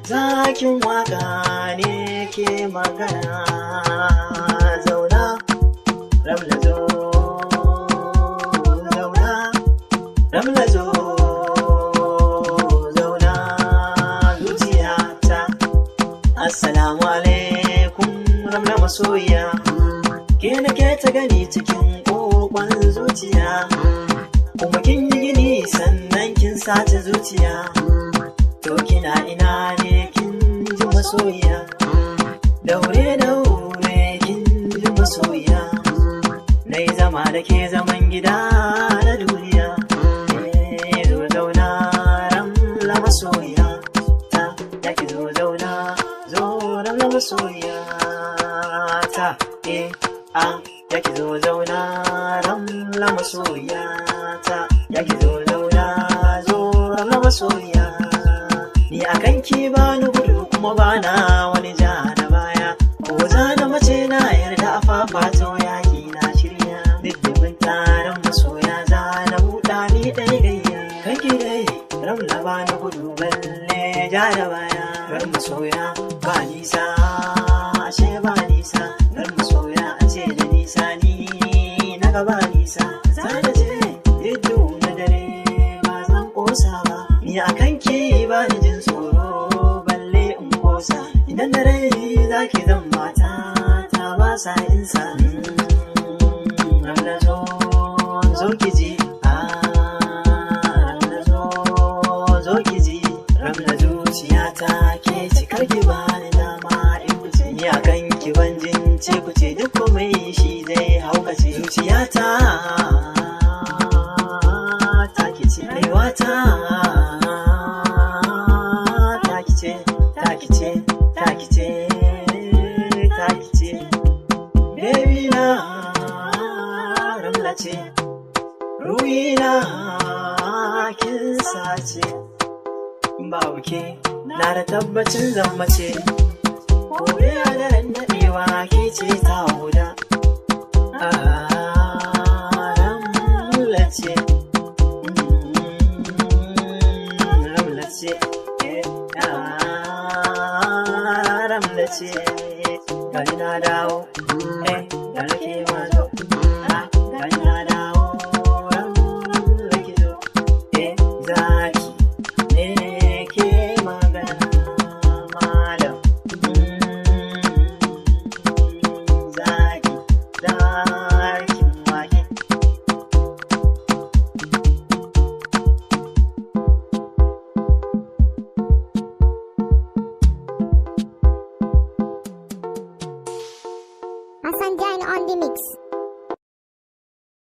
Zakin waka ne ke magana, zauna ramla zo, zauna ramla zo, zauna zuciyata. Assalamu alaikum ramla masoya, ke nake ta gani cikin kokon zuciya, kuma kin yi gini sannan kin sace zuciya. To kina ina ne kin ji masoya, daure daure kin ji masoya, na yi zama da ke zaman gida na duniya. Zo zauna ramla masoya ta, ya ki zo zauna, zo ramla masoya ta, ya ki zo zauna ramla masoya ta, ya ki zo zauna, zo ramla masoya. Ni a kanki ba ni gudu kuma ba na wani ja da baya, ko za na mace na yarda a fafato yaƙi na shirya. Diddibin taron masoya za na buɗa ni ɗaya gayya, kanki dai ramla ba ni gudu balle ja da baya. Gar masoya ba nisa, ashe ba nisa, gar masoya a ce da nisa ni na gaba nisa. Za na je yadda na dare ba zan ƙosa ba, ni a kanki ba ni jin tsoro balle in kosa. Idan da rai za ki zan mata ta ba sa insa. Ramla zo, zo ki ji, ramla zo, zo ki ji, ramla zuciyata ke cikar ki ba ni dama in wuce. Ni a kan ki ban jin ce ku ce duk komai shi zai haukace. Zuciyata ta ki ce rayuwata, baby na ramla ce, ruhina kin sace. Babu ke na da tabbacin zan mace, gobe a daren daɗewa ke ce ta huda. Ramla ce, ramla ce, ramla ce. Gani na dawo, da nake mazo, gani na dawo, ramla ki zo, zaki ne ke magana malam. Zaki, zakin wake. Hassan Jan on the mix.